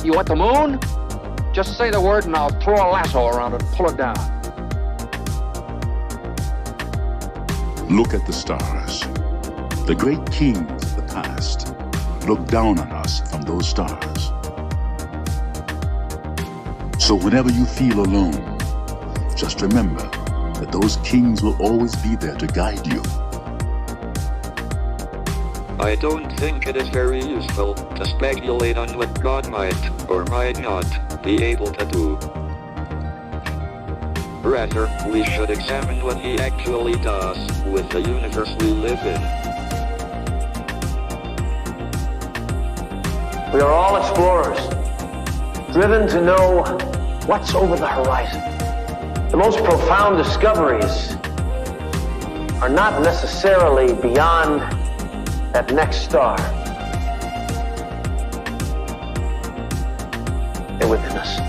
You want the moon? Just say the word and I'll throw a lasso around it and pull it down. Look at the stars. The great kings of the past look down on us from those stars. So whenever you feel alone, just remember that those kings will always be there to guide you. I don't think it is very useful to speculate on what God might or might not be able to do. Rather, we should examine what he actually does with the universe we live in. We are all explorers, driven to know what's over the horizon. The most profound discoveries are not necessarily beyond that next star. They're within us,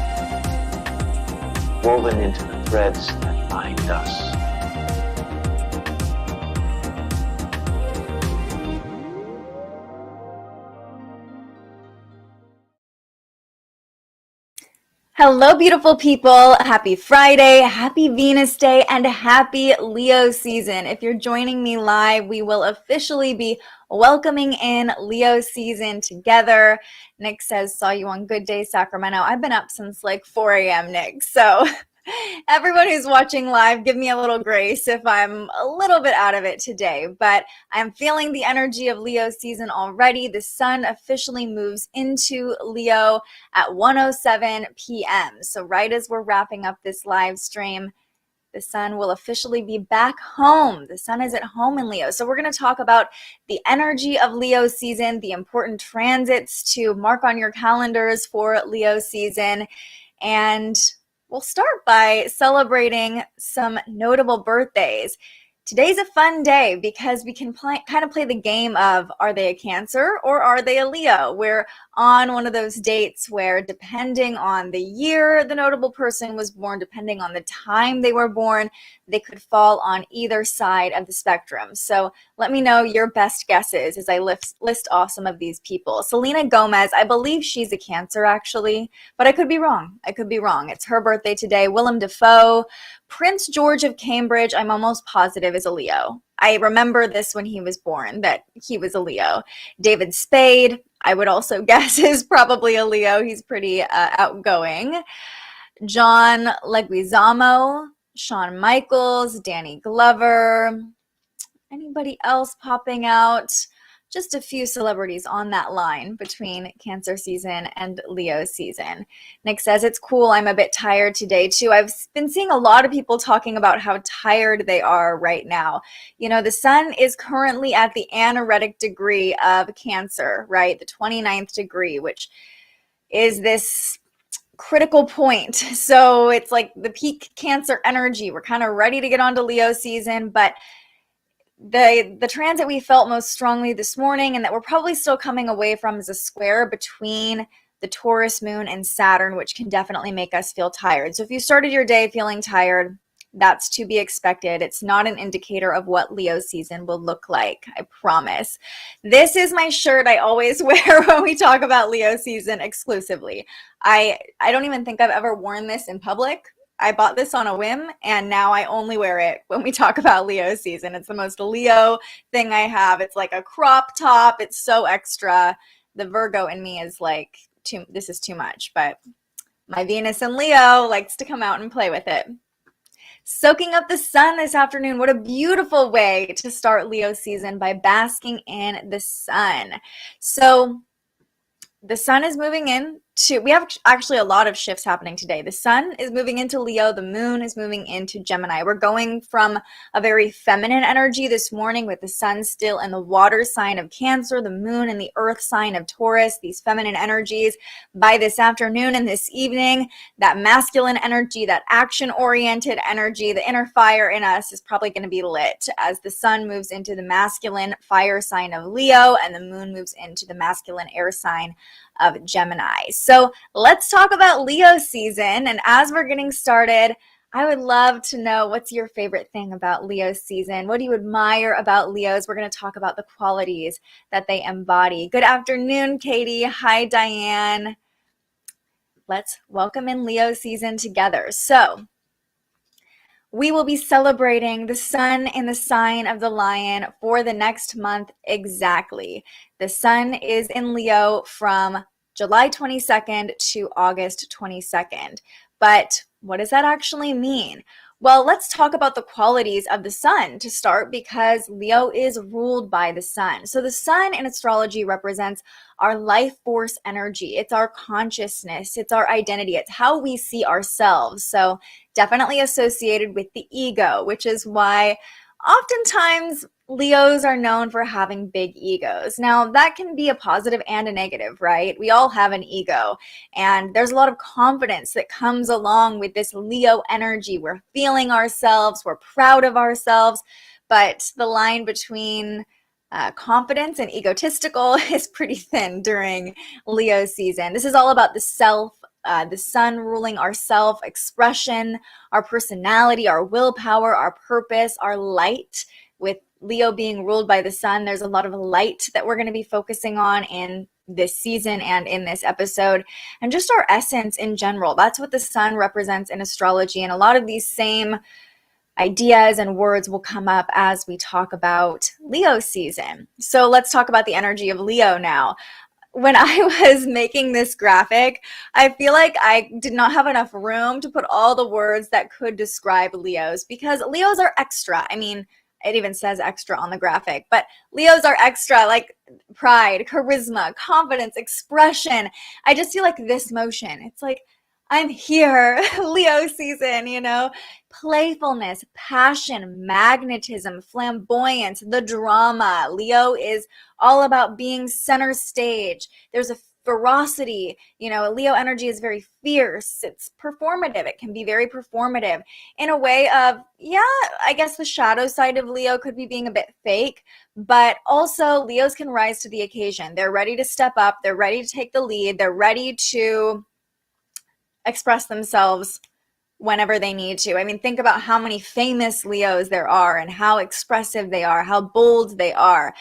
woven into the threads that bind us. Hello, beautiful people. Happy Friday, happy Venus Day, and happy Leo season. If you're joining me live, we will officially be welcoming in Leo season together. Nick says, saw you on Good Day, Sacramento. I've been up since like 4 a.m., Nick. So everyone who's watching live, give me a little grace if I'm a little bit out of it today, but I'm feeling the energy of Leo season already. The sun officially moves into Leo at 1:07 p.m. So right as we're wrapping up this live stream, the sun will officially be back home. The sun is at home in Leo. So we're going to talk about the energy of Leo season, the important transits to mark on your calendars for Leo season, and we'll start by celebrating some notable birthdays. Today's a fun day because we can kind of play the game of, are they a Cancer or are they a Leo? We're on one of those dates where, depending on the year the notable person was born, depending on the time they were born, they could fall on either side of the spectrum. So let me know your best guesses as I list off some of these people. Selena Gomez, I believe she's a Cancer actually, but I could be wrong. It's her birthday today. Willem Dafoe. Prince George of Cambridge, I'm almost positive, is a Leo. I remember this when he was born, that he was a Leo. David Spade, I would also guess, is probably a Leo. He's pretty outgoing. John Leguizamo, Shawn Michaels, Danny Glover. Anybody else popping out? Just a few celebrities on that line between Cancer season and Leo season. Nick says, it's cool. I'm a bit tired today too. I've been seeing a lot of people talking about how tired they are right now. You know, the sun is currently at the anaretic degree of Cancer, right? The 29th degree, which is this critical point. So it's like the peak Cancer energy. We're kind of ready to get on to Leo season, but the transit we felt most strongly this morning, and that we're probably still coming away from, is a square between the Taurus moon and Saturn, which can definitely make us feel tired. So if you started your day feeling tired, that's to be expected. It's not an indicator of what Leo season will look like, I promise. This is my shirt I always wear when we talk about Leo season exclusively. I don't even think I've ever worn this in public. I bought this on a whim, and now I only wear it when we talk about Leo season. It's the most Leo thing I have. It's like a crop top. It's so extra. The Virgo in me is like, this is too much, but my Venus in Leo likes to come out and play with it. Soaking up the sun this afternoon. What a beautiful way to start Leo season, by basking in the sun. So the sun is moving in to, we have actually a lot of shifts happening today. The sun is moving into Leo. The moon is moving into Gemini. We're going from a very feminine energy this morning with the sun still in the water sign of Cancer, the moon in the earth sign of Taurus, these feminine energies. By this afternoon and this evening, that masculine energy, that action-oriented energy, the inner fire in us is probably going to be lit as the sun moves into the masculine fire sign of Leo and the moon moves into the masculine air sign of Gemini. So let's talk about Leo season. And as we're getting started, I would love to know, what's your favorite thing about Leo season? What do you admire about Leos? We're going to talk about the qualities that they embody. Good afternoon, Katie. Hi, Diane. let's welcome in Leo season together. So we will be celebrating the sun in the sign of the lion for the next month exactly. The sun is in Leo from July 22nd to August 22nd. But what does that actually mean? Well, let's talk about the qualities of the sun to start, because Leo is ruled by the sun. So the sun in astrology represents our life force energy. It's our consciousness. It's our identity. It's how we see ourselves. So definitely associated with the ego, which is why oftentimes Leos are known for having big egos. Now, that can be a positive and a negative, right? We all have an ego, and there's a lot of confidence that comes along with this Leo energy. We're feeling ourselves, we're proud of ourselves, but the line between confidence and egotistical is pretty thin during Leo season. This is all about the self, the sun ruling our self-expression, our personality, our willpower, our purpose, our light. With Leo being ruled by the sun, there's a lot of light that we're going to be focusing on in this season and in this episode, and just our essence in general. That's what the sun represents in astrology, and a lot of these same ideas and words will come up as we talk about Leo season. So let's talk about the energy of Leo now. When I was making this graphic, I feel like I did not have enough room to put all the words that could describe Leos, because Leos are extra. I mean, it even says extra on the graphic, but Leos are extra, like pride, charisma, confidence, expression. I just feel like this motion. It's like, I'm here, Leo season, playfulness, passion, magnetism, flamboyance, the drama. Leo is all about being center stage. There's a ferocity, Leo energy is very fierce. It's performative. It can be very performative in a way of, I guess the shadow side of Leo could be being a bit fake, but also Leos can rise to the occasion. They're ready to step up. They're ready to take the lead. They're ready to express themselves whenever they need to. I mean, think about how many famous Leos there are and how expressive they are, how bold they are.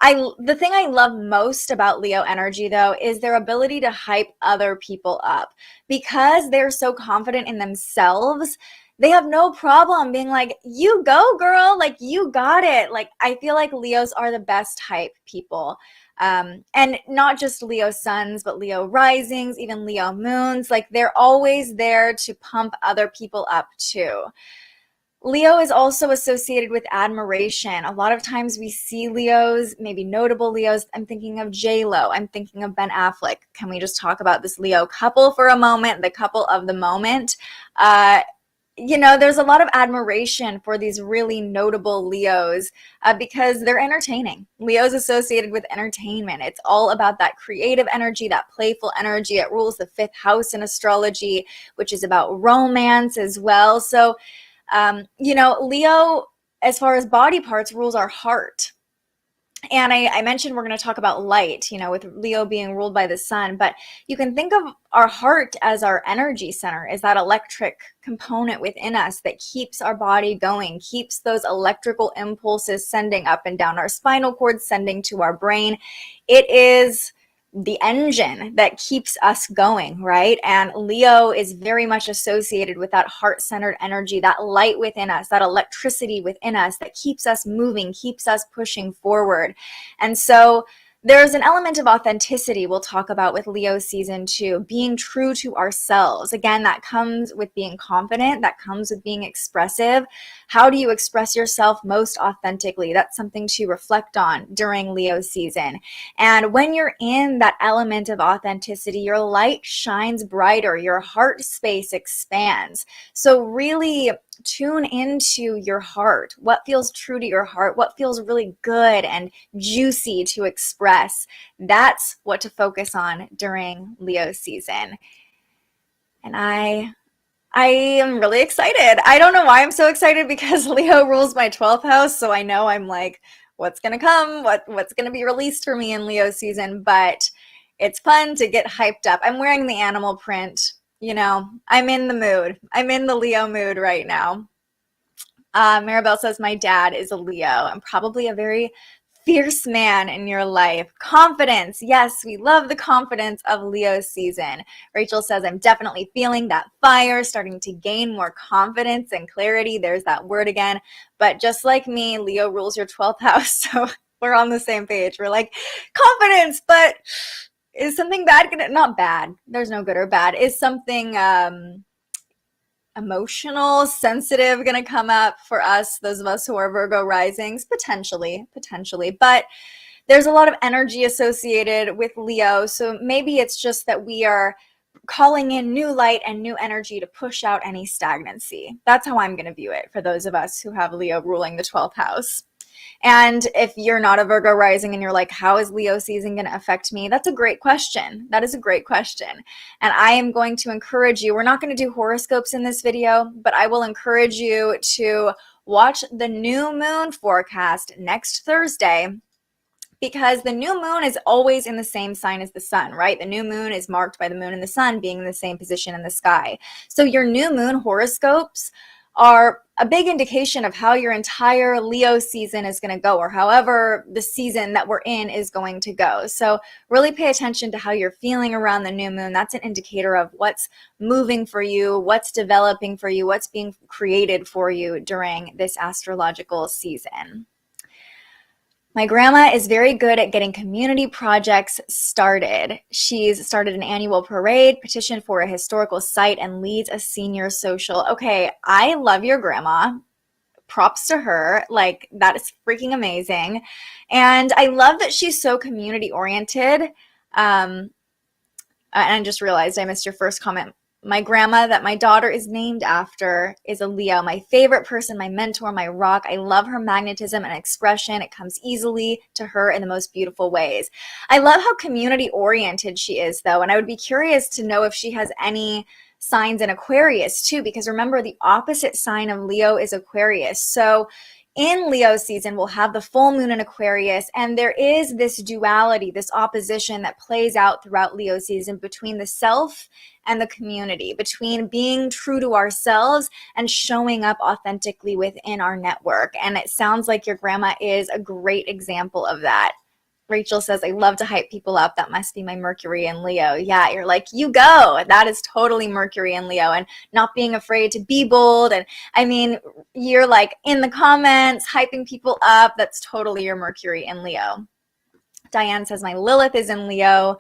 The thing I love most about Leo energy, though, is their ability to hype other people up. Because they're so confident in themselves, they have no problem being like, you go, girl, like, you got it. Like, I feel like Leos are the best hype people. And not just Leo suns, but Leo risings, even Leo moons. Like, they're always there to pump other people up too. Leo is also associated with admiration. A lot of times we see Leos, maybe notable Leos. I'm thinking of J-Lo. I'm thinking of Ben Affleck. Can we just talk about this Leo couple for a moment, the couple of the moment? There's a lot of admiration for these really notable Leos because they're entertaining. Leo's associated with entertainment. It's all about that creative energy, that playful energy. It rules the 5th house in astrology, which is about romance as well. So, Leo, as far as body parts, rules our heart. And I mentioned we're going to talk about light, with Leo being ruled by the sun, but you can think of our heart as our energy center, is that electric component within us that keeps our body going, keeps those electrical impulses sending up and down our spinal cord, sending to our brain. It is the engine that keeps us going, right? And Leo is very much associated with that heart-centered energy, that light within us, that electricity within us that keeps us moving, keeps us pushing forward. And so there's an element of authenticity we'll talk about with Leo season 2, being true to ourselves. Again, that comes with being confident, that comes with being expressive. How do you express yourself most authentically? That's something to reflect on during Leo season. And when you're in that element of authenticity, your light shines brighter, your heart space expands. So really tune into your heart. What feels true to your heart? What feels really good and juicy to express? That's what to focus on during Leo season. And I am really excited. I don't know why I'm so excited, because Leo rules my 12th house. So I know I'm like, what's going to come? What's going to be released for me in Leo season? But it's fun to get hyped up. I'm wearing the animal print. I'm in the mood. I'm in the Leo mood right now. Maribel says my dad is a Leo. I'm probably a very fierce man in your life. Confidence. Yes, we love the confidence of Leo season. Rachel says, I'm definitely feeling that fire, starting to gain more confidence and clarity. There's that word again. But just like me, Leo rules your 12th house. So we're on the same page. We're like, confidence, but is something bad gonna, not bad, there's no good or bad, is something emotional, sensitive gonna come up for us, those of us who are Virgo risings? Potentially, but there's a lot of energy associated with Leo, so maybe it's just that we are calling in new light and new energy to push out any stagnancy. That's how I'm going to view it for those of us who have Leo ruling the 12th house. And if you're not a Virgo rising and you're like, how is Leo season going to affect me? That's a great question. That is a great question. And I am going to encourage you, we're not going to do horoscopes in this video, but I will encourage you to watch the new moon forecast next Thursday, because the new moon is always in the same sign as the sun, right? The new moon is marked by the moon and the sun being in the same position in the sky. So your new moon horoscopes are a big indication of how your entire Leo season is going to go, or however the season that we're in is going to go. So really pay attention to how you're feeling around the new moon. That's an indicator of what's moving for you, what's developing for you, what's being created for you during this astrological season. My grandma is very good at getting community projects started. She's started an annual parade, petitioned for a historical site, and leads a senior social. Okay, I love your grandma. Props to her. Like, that is freaking amazing. And I love that she's so community oriented. And I just realized I missed your first comment. My grandma that my daughter is named after is a Leo. My favorite person, my mentor, my rock. I love her magnetism and expression. It comes easily to her in the most beautiful ways. I love how community oriented she is, though. And I would be curious to know if she has any signs in Aquarius too, because remember, the opposite sign of Leo is Aquarius. So in Leo season, we'll have the full moon in Aquarius, and there is this duality, this opposition that plays out throughout Leo season between the self and the community, between being true to ourselves and showing up authentically within our network. And it sounds like your grandma is a great example of that. Rachel says, I love to hype people up. That must be my Mercury in Leo. Yeah, you're like, you go. That is totally Mercury in Leo, and not being afraid to be bold. And I mean, you're like in the comments, hyping people up. That's totally your Mercury in Leo. Diane says, my Lilith is in Leo.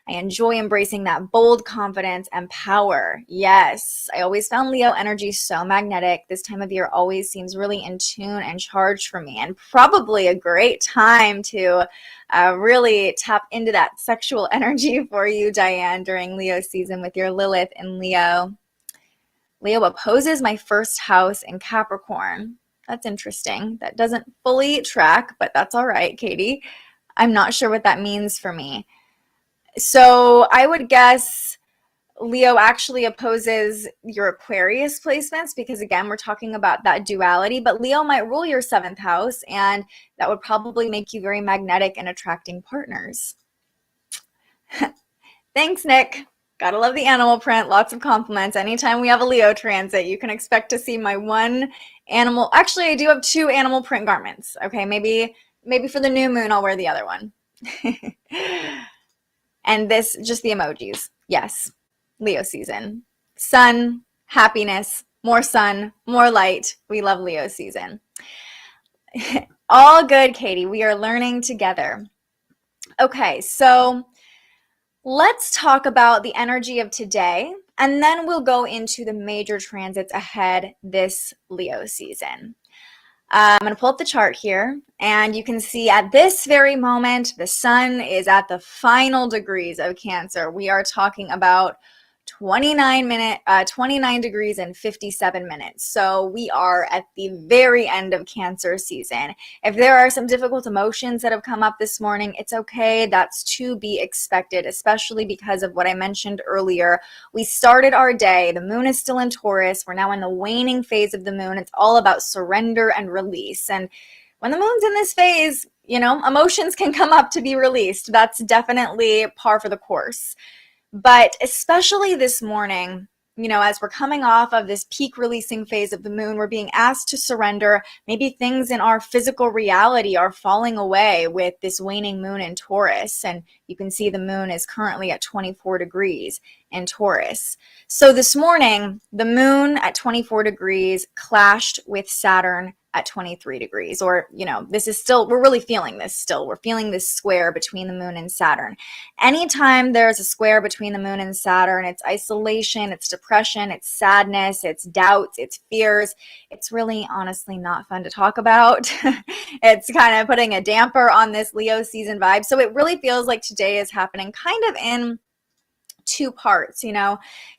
I enjoy embracing that bold confidence and power. Yes, I always found Leo energy so magnetic. This time of year always seems really in tune and charged for me, and probably a great time to really tap into that sexual energy for you, Diane, during Leo season with your Lilith in Leo. Leo opposes my first house in Capricorn. That's interesting. That doesn't fully track, but that's all right, Katie. I'm not sure what that means for me. So I would guess Leo actually opposes your Aquarius placements, because again, we're talking about that duality, but Leo might rule your 7th house, and that would probably make you very magnetic in attracting partners. Thanks, Nick. Gotta love the animal print. Lots of compliments. Anytime we have a Leo transit, you can expect to see my one animal. Actually, I do have 2 animal print garments. Okay, maybe for the new moon, I'll wear the other one. And this, just the emojis. Yes, Leo season. Sun, happiness, more sun, more light. We love Leo season. All good, Katie. We are learning together. Okay, so let's talk about the energy of today, and then we'll go into the major transits ahead this Leo season. I'm going to pull up the chart here, and you can see at this very moment, the sun is at the final degrees of Cancer. We are talking about 29 degrees and 57 minutes. So we are at the very end of Cancer season. If there are some difficult emotions that have come up this morning, it's okay. That's to be expected, especially because of what I mentioned earlier. We started our day. The moon is still in Taurus. We're now in the waning phase of the moon. It's all about surrender and release. And when the moon's in this phase, you know, emotions can come up to be released. That's definitely par for the course. But especially this morning, as we're coming off of this peak releasing phase of the moon, we're being asked to surrender. Maybe things in our physical reality are falling away with this waning moon in Taurus. And you can see the moon is currently at 24 degrees in Taurus. So this morning, the moon at 24 degrees clashed with Saturn at 23 degrees, or, this is still, we're really feeling this still. We're feeling this square between the moon and Saturn. Anytime there's a square between the moon and Saturn, it's isolation, it's depression, it's sadness, it's doubts, it's fears. It's really honestly not fun to talk about. It's kind of putting a damper on this Leo season vibe. So it really feels like today is happening kind of in two parts.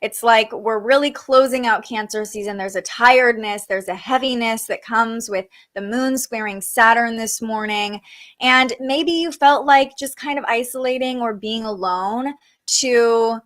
It's like we're really closing out Cancer season. There's a tiredness, there's a heaviness that comes with the moon squaring Saturn this morning. And maybe you felt like just kind of isolating or being alone to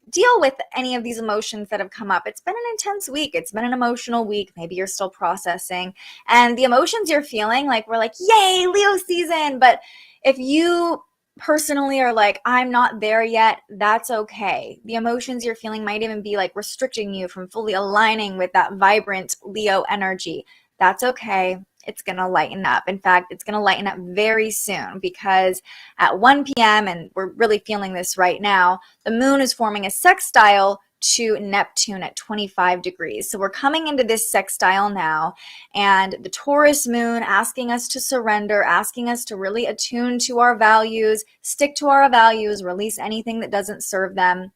deal with any of these emotions that have come up. It's been an intense week. It's been an emotional week. Maybe you're still processing. And the emotions you're feeling, like, we're like, yay, Leo season. But if you personally are like, I'm not there yet, that's okay. The emotions you're feeling might even be like restricting you from fully aligning with that vibrant Leo energy. That's okay. It's going to lighten up. In fact, it's going to lighten up very soon, because at 1 p.m., and we're really feeling this right now, the moon is forming a sextile to Neptune at 25 degrees. So we're coming into this sextile now, and the Taurus moon asking us to surrender, asking us to really attune to our values, stick to our values, release anything that doesn't serve them,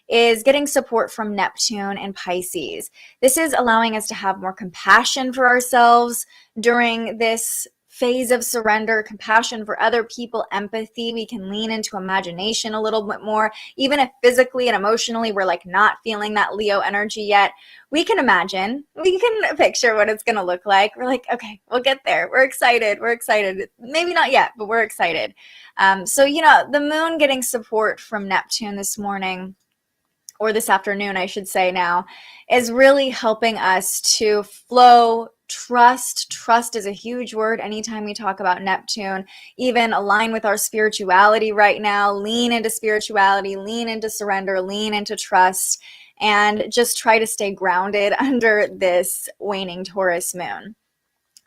is getting support from Neptune and Pisces. This is allowing us to have more compassion for ourselves during this phase of surrender, compassion for other people, empathy. We can lean into imagination a little bit more. Even if physically and emotionally we're like not feeling that Leo energy yet, we can imagine, we can picture what it's going to look like. We're like, okay, we'll get there. We're excited. Maybe not yet, but we're excited. So, the moon getting support from Neptune this morning, or this afternoon, I should say now, is really helping us to flow, trust. Trust is a huge word anytime we talk about Neptune. Even align with our spirituality right now. Lean into spirituality, lean into surrender, lean into trust, and just try to stay grounded under this waning Taurus moon.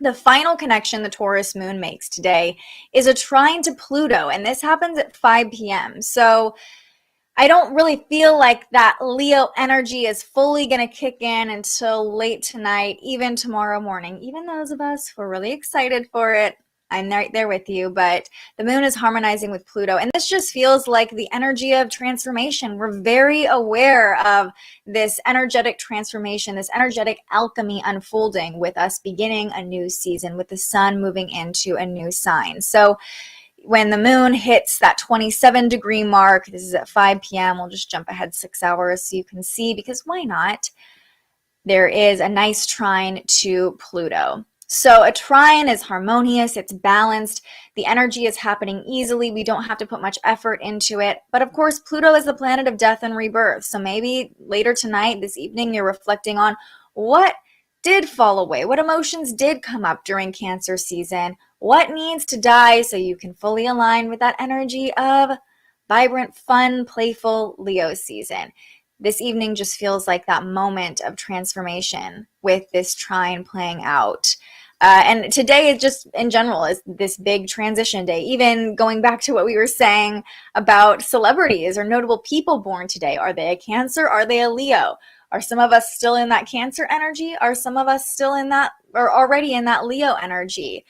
The final connection the Taurus moon makes today is a trine to Pluto, and this happens at 5 p.m. So I don't really feel like that Leo energy is fully going to kick in until late tonight, even tomorrow morning. Even those of us who are really excited for it, I'm right there with you, but the moon is harmonizing with Pluto, and this just feels like the energy of transformation. We're very aware of this energetic transformation, this energetic alchemy unfolding with us beginning a new season, with the sun moving into a new sign. So when the moon hits that 27 degree mark, this is at 5 p.m., we'll just jump ahead 6 hours so you can see, because why not? There is a nice trine to Pluto. So a trine is harmonious, it's balanced, the energy is happening easily, we don't have to put much effort into it. But of course, Pluto is the planet of death and rebirth. So maybe later tonight, this evening, you're reflecting on what did fall away, what emotions did come up during Cancer season, what needs to die so you can fully align with that energy of vibrant, fun, playful Leo season. This evening just feels like that moment of transformation with this trine playing out. And today is just, in general, is this big transition day. Even going back to what we were saying about celebrities or notable people born today. Are they a Cancer? Are they a Leo? Are some of us still in that Cancer energy? Are some of us still in that, or already in that Leo energy?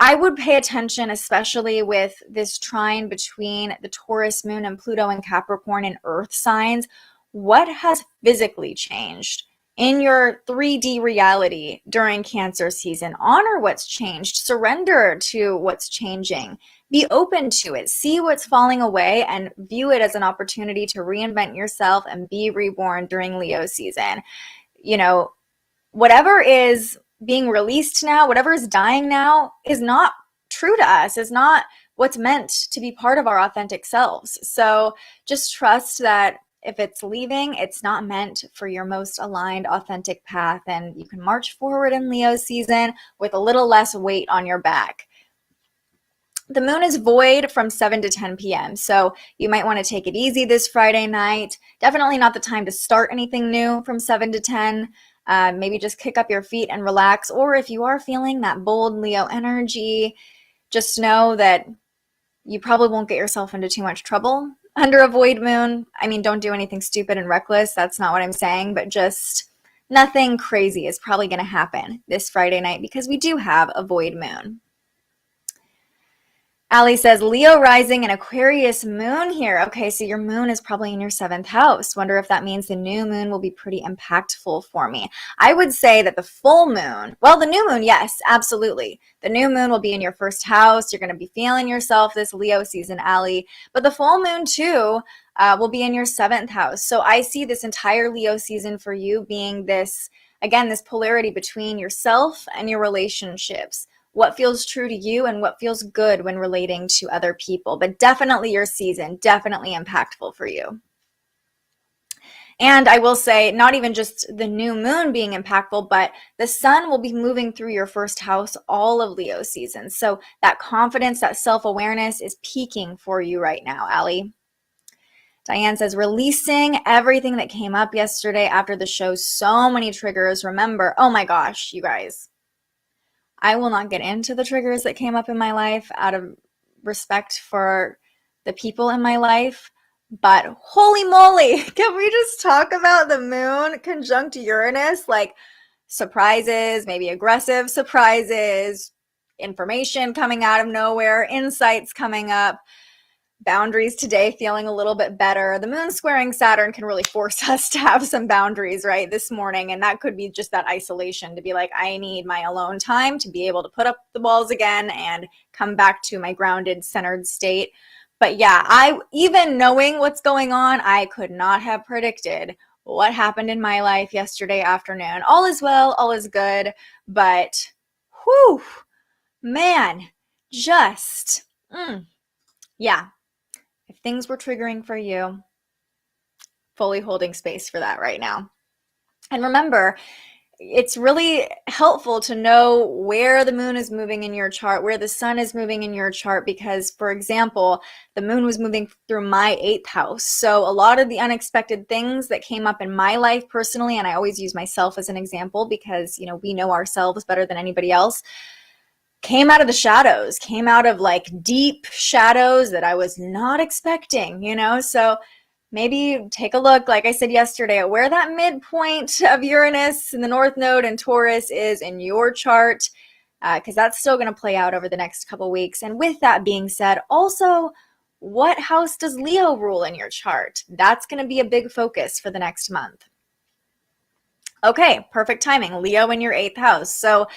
I would pay attention, especially with this trine between the Taurus moon and Pluto and Capricorn and Earth signs. What has physically changed in your 3D reality during Cancer season? Honor what's changed. Surrender to what's changing. Be open to it. See what's falling away and view it as an opportunity to reinvent yourself and be reborn during Leo season. Whatever is being released now, whatever is dying now, is not true to us, is not what's meant to be part of our authentic selves. So just trust that if it's leaving, it's not meant for your most aligned, authentic path, and you can march forward in Leo season with a little less weight on your back. The moon is void from 7 to 10 p.m. So you might want to take it easy this Friday night. Definitely not the time to start anything new from 7 to 10. Maybe just kick up your feet and relax. Or if you are feeling that bold Leo energy, just know that you probably won't get yourself into too much trouble under a void moon. I mean, don't do anything stupid and reckless. That's not what I'm saying, but just nothing crazy is probably going to happen this Friday night because we do have a void moon. Allie says, Leo rising and Aquarius moon here. Okay, so your moon is probably in your 7th house. Wonder if that means the new moon will be pretty impactful for me. I would say that the full moon, well, the new moon, yes, absolutely. The new moon will be in your 1st house. You're going to be feeling yourself this Leo season, Allie. But the full moon, too, will be in your 7th house. So I see this entire Leo season for you being this, again, this polarity between yourself and your relationships. What feels true to you and what feels good when relating to other people. But definitely your season, definitely impactful for you. And I will say, not even just the new moon being impactful, but the sun will be moving through your 1st house all of Leo season. So that confidence, that self-awareness is peaking for you right now, Allie. Diane says, releasing everything that came up yesterday after the show. So many triggers. Remember, oh my gosh, you guys. I will not get into the triggers that came up in my life out of respect for the people in my life, but holy moly, can we just talk about the moon conjunct Uranus? Like surprises, maybe aggressive surprises, information coming out of nowhere, insights coming up. Boundaries today feeling a little bit better. The moon squaring Saturn can really force us to have some boundaries, right, this morning. And that could be just that isolation to be like, I need my alone time to be able to put up the balls again and come back to my grounded, centered state. But yeah, even knowing what's going on, I could not have predicted what happened in my life yesterday afternoon. All is well, all is good. But whew, man, just, yeah. If things were triggering for you, fully holding space for that right now. And remember, it's really helpful to know where the moon is moving in your chart, where the sun is moving in your chart, because, for example, the moon was moving through my 8th house. So a lot of the unexpected things that came up in my life personally, and I always use myself as an example because, we know ourselves better than anybody else, came out of the shadows, came out of like deep shadows that I was not expecting, so maybe take a look, like I said yesterday, at where that midpoint of Uranus in the North Node and Taurus is in your chart, because that's still going to play out over the next couple weeks. And with that being said, also, what house does Leo rule in your chart? That's going to be a big focus for the next month. Okay, perfect timing. Leo in your 8th house. So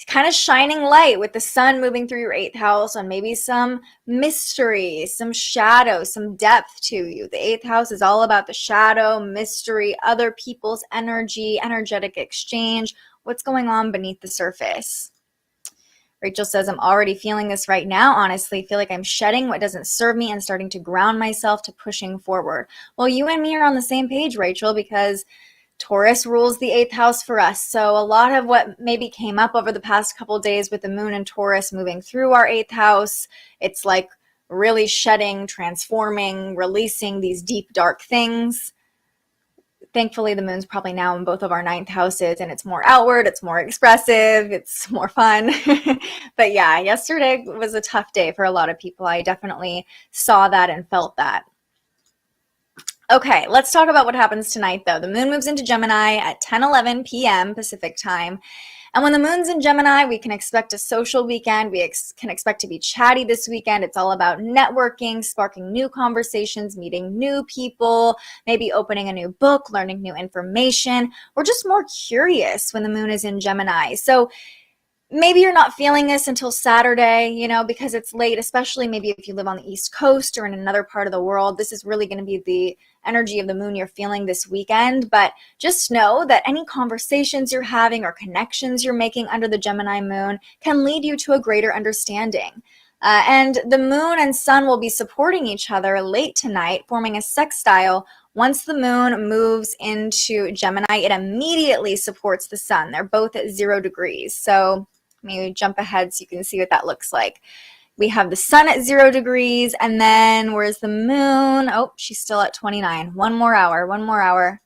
kind of shining light with the sun moving through your 8th house on maybe some mystery, some shadow, some depth to you. The 8th house is all about the shadow, mystery, other people's energy, energetic exchange, what's going on beneath the surface. Rachel says, I'm already feeling this right now, honestly. I feel like I'm shedding what doesn't serve me and starting to ground myself to pushing forward. Well, you and me are on the same page, Rachel, because Taurus rules the 8th house for us. So a lot of what maybe came up over the past couple days with the moon and Taurus moving through our 8th house, it's like really shedding, transforming, releasing these deep, dark things. Thankfully, the moon's probably now in both of our 9th houses, and it's more outward, it's more expressive, it's more fun. But yeah, yesterday was a tough day for a lot of people. I definitely saw that and felt that. Okay, let's talk about what happens tonight, though. The moon moves into Gemini at 10:11 p.m. Pacific time. And when the moon's in Gemini, we can expect a social weekend. We can expect to be chatty this weekend. It's all about networking, sparking new conversations, meeting new people, maybe opening a new book, learning new information. We're just more curious when the moon is in Gemini. So maybe you're not feeling this until Saturday, because it's late, especially maybe if you live on the East Coast or in another part of the world. This is really going to be the energy of the moon you're feeling this weekend. But just know that any conversations you're having or connections you're making under the Gemini moon can lead you to a greater understanding. And the moon and sun will be supporting each other late tonight, forming a sextile. Once the moon moves into Gemini, it immediately supports the sun. They're both at 0 degrees. So maybe jump ahead so you can see what that looks like. We have the sun at 0 degrees, and then where's the moon? Oh, she's still at 29. One more hour.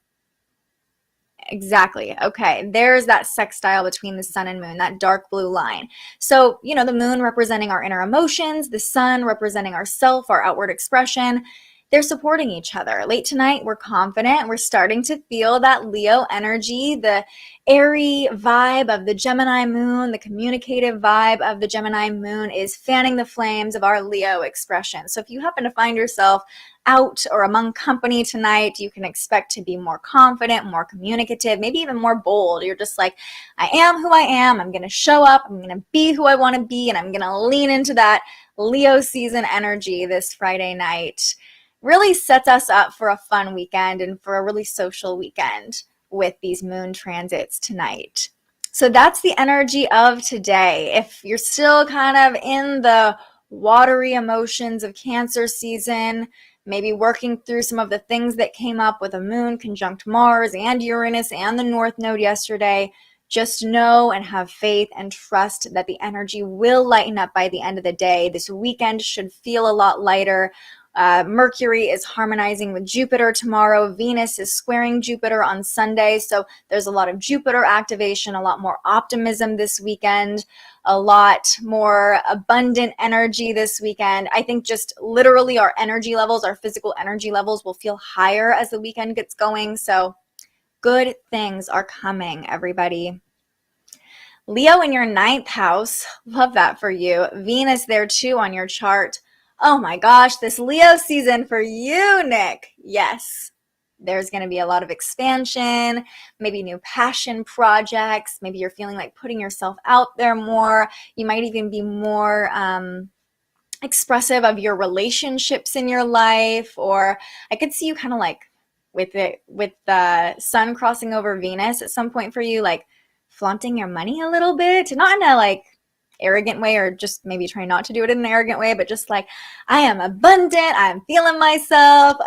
Exactly. Okay, there's that sextile between the sun and moon, that dark blue line. So, the moon representing our inner emotions, the sun representing our self, our outward expression. They're supporting each other. Late tonight, we're confident. We're starting to feel that Leo energy, the airy vibe of the Gemini moon, the communicative vibe of the Gemini moon is fanning the flames of our Leo expression. So if you happen to find yourself out or among company tonight, you can expect to be more confident, more communicative, maybe even more bold. You're just like, I am who I am. I'm going to show up. I'm going to be who I want to be. And I'm going to lean into that Leo season energy this Friday night. Really sets us up for a fun weekend and for a really social weekend with these moon transits tonight. So that's the energy of today. If you're still kind of in the watery emotions of Cancer season, maybe working through some of the things that came up with a moon conjunct Mars and Uranus and the North Node yesterday, just know and have faith and trust that the energy will lighten up by the end of the day. This weekend should feel a lot lighter. Mercury is harmonizing with Jupiter tomorrow. Venus is squaring Jupiter on Sunday. So there's a lot of Jupiter activation, a lot more optimism this weekend, a lot more abundant energy this weekend. I think just literally our energy levels, our physical energy levels will feel higher as the weekend gets going. So good things are coming, everybody. Leo in your 9th house. Love that for you. Venus there too on your chart. Oh my gosh, this Leo season for you, Nick. Yes, there's going to be a lot of expansion, maybe new passion projects. Maybe you're feeling like putting yourself out there more. You might even be more expressive of your relationships in your life. Or I could see you kind of like with the sun crossing over Venus at some point for you, like flaunting your money a little bit, not in a like arrogant way, or just maybe try not to do it in an arrogant way, but just like, I am abundant, I'm feeling myself.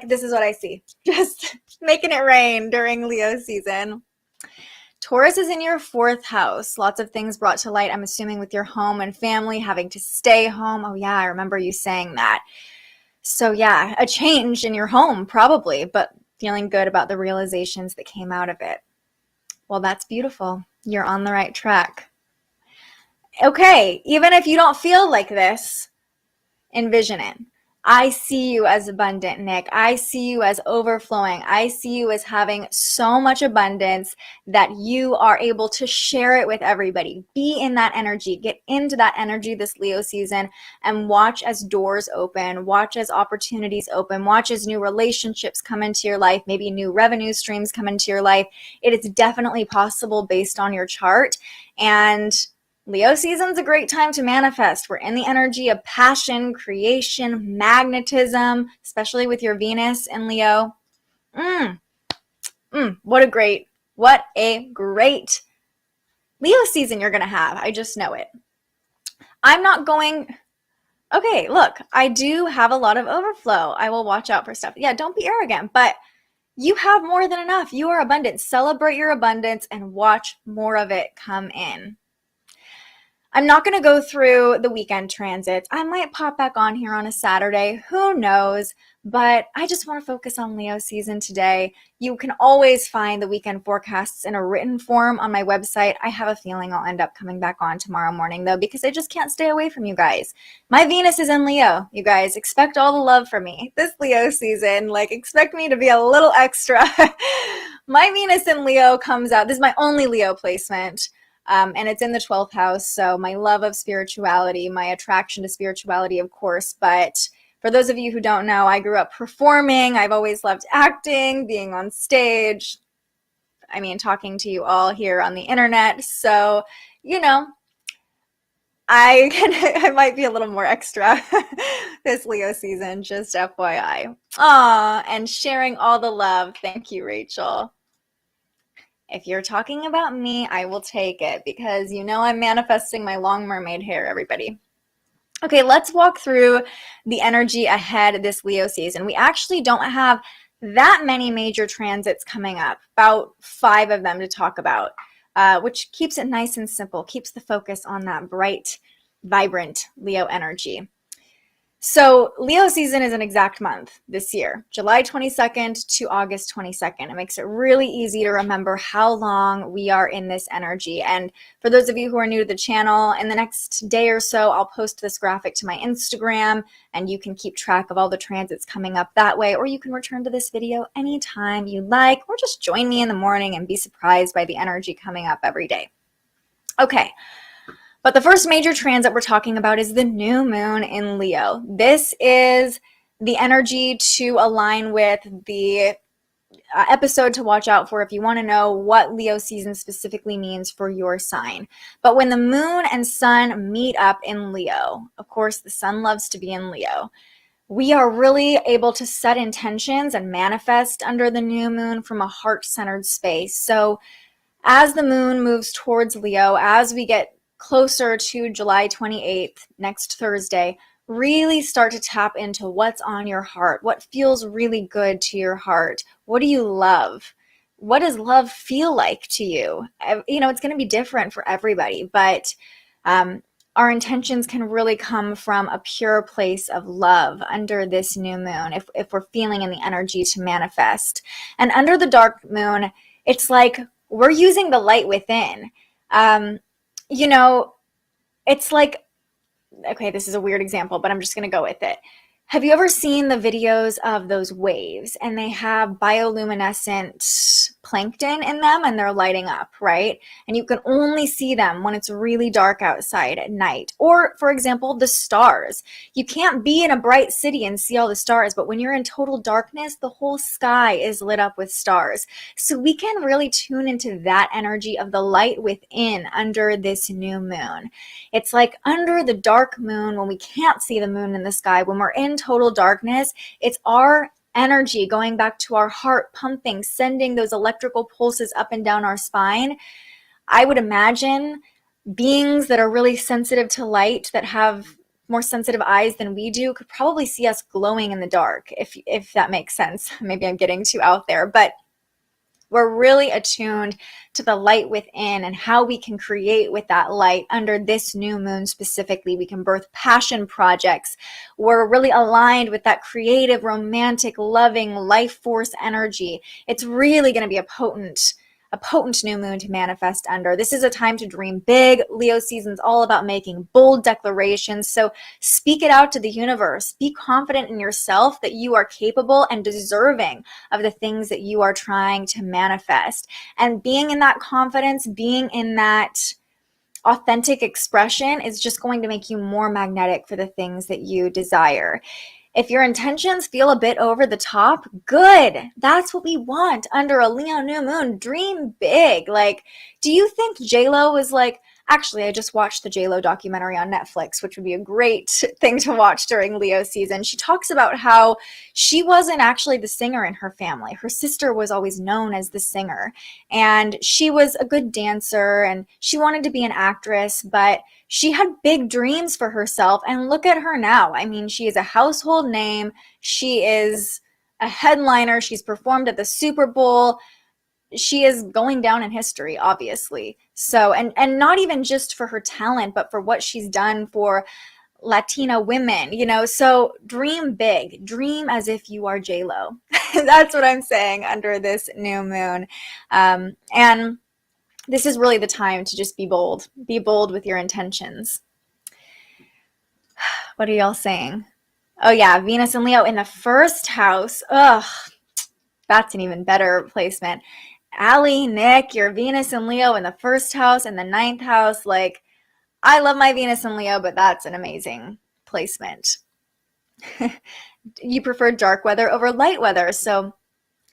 This is what I see. Just making it rain during Leo season. Taurus is in your 4th house. Lots of things brought to light, I'm assuming, with your home and family, having to stay home. Oh yeah, I remember you saying that. So yeah, a change in your home probably, but feeling good about the realizations that came out of it. Well, that's beautiful. You're on the right track. Okay, even if you don't feel like this, envision it. I see you as abundant, Nick. I see you as overflowing. I see you as having so much abundance that you are able to share it with everybody. Be in that energy. Get into that energy this Leo season and watch as doors open. Watch as opportunities open. Watch as new relationships come into your life. Maybe new revenue streams come into your life. It is definitely possible based on your chart. And Leo season's a great time to manifest. We're in the energy of passion, creation, magnetism, especially with your Venus in Leo. What a great Leo season you're going to have. I just know it. Okay, look, I do have a lot of overflow. I will watch out for stuff. Yeah, don't be arrogant, but you have more than enough. You are abundant. Celebrate your abundance and watch more of it come in. I'm not going to go through the weekend transits. I might pop back on here on a Saturday. Who knows? But I just want to focus on Leo season today. You can always find the weekend forecasts in a written form on my website. I have a feeling I'll end up coming back on tomorrow morning, though, because I just can't stay away from you guys. My Venus is in Leo. You guys expect all the love from me this Leo season. Like, expect me to be a little extra. My Venus in Leo comes out. This is my only Leo placement. And it's in the 12th house. So my love of spirituality, my attraction to spirituality, of course. But for those of you who don't know, I grew up performing. I've always loved acting, being on stage. I mean, talking to you all here on the internet. So, I might be a little more extra this Leo season, just FYI. Aw, and sharing all the love. Thank you, Rachel. If you're talking about me, I will take it because I'm manifesting my long mermaid hair, everybody. Okay, let's walk through the energy ahead this Leo season. We actually don't have that many major transits coming up, about 5 of them to talk about, which keeps it nice and simple, keeps the focus on that bright vibrant Leo energy. So Leo season is an exact month this year, July 22nd to August 22nd. It makes it really easy to remember how long we are in this energy. And for those of you who are new to the channel, in the next day or so, I'll post this graphic to my Instagram and you can keep track of all the transits coming up that way, or you can return to this video anytime you like, or just join me in the morning and be surprised by the energy coming up every day. Okay. But the first major transit we're talking about is the new moon in Leo. This is the energy to align with the episode to watch out for if you want to know what Leo season specifically means for your sign. But when the moon and sun meet up in Leo, of course, the sun loves to be in Leo, we are really able to set intentions and manifest under the new moon from a heart-centered space. So as the moon moves towards Leo, as we get closer to July 28th, next Thursday, really start to tap into what's on your heart, what feels really good to your heart. What do you love? What does love feel like to you? You know, it's going to be different for everybody, but our intentions can really come from a pure place of love under this new moon, if we're feeling in the energy to manifest. And under the dark moon, it's like we're using the light within. You know, it's like, okay, this is a weird example, but I'm just going to go with it. Have you ever seen the videos of those waves and they have bioluminescent plankton in them and they're lighting up, right? And you can only see them when it's really dark outside at night. Or, for example, the stars. You can't be in a bright city and see all the stars, but when you're in total darkness, the whole sky is lit up with stars. So we can really tune into that energy of the light within under this new moon. It's like under the dark moon, when we can't see the moon in the sky, when we're in total darkness, it's our energy going back to our heart pumping, sending those electrical pulses up and down our spine. I would imagine beings that are really sensitive to light, that have more sensitive eyes than we do, could probably see us glowing in the dark, if that makes sense. Maybe I'm getting too out there, but we're really attuned to the light within and how we can create with that light under this new moon specifically. We can birth passion projects. We're really aligned with that creative, romantic, loving, life force energy. It's really going to be a potent new moon to manifest under. This is a time to dream big. Leo season's all about making bold declarations. So speak it out to the universe. Be confident in yourself that you are capable and deserving of the things that you are trying to manifest. And being in that confidence, being in that authentic expression is just going to make you more magnetic for the things that you desire. If your intentions feel a bit over the top, good. That's what we want under a Leo new moon. Dream big. Like, do you think J-Lo was like, actually, I just watched the J-Lo documentary on Netflix, which would be a great thing to watch during Leo season. She talks about how she wasn't actually the singer in her family. Her sister was always known as the singer, and she was a good dancer, and she wanted to be an actress, but she had big dreams for herself, and look at her now. I mean, she is a household name. She is a headliner. She's performed at the Super Bowl. She is going down in history, obviously. So, and not even just for her talent, but for what she's done for Latina women, you know. So dream big. Dream as if you are J-Lo. That's what I'm saying under this new moon. And this is really the time to just be bold. Be bold with your intentions. What are y'all saying? Oh yeah, Venus and Leo in the first house. Ugh, that's an even better placement. Allie, Nick, your Venus and Leo in the first house and the ninth house. Like, I love my Venus and Leo, but that's an amazing placement. You prefer dark weather over light weather. So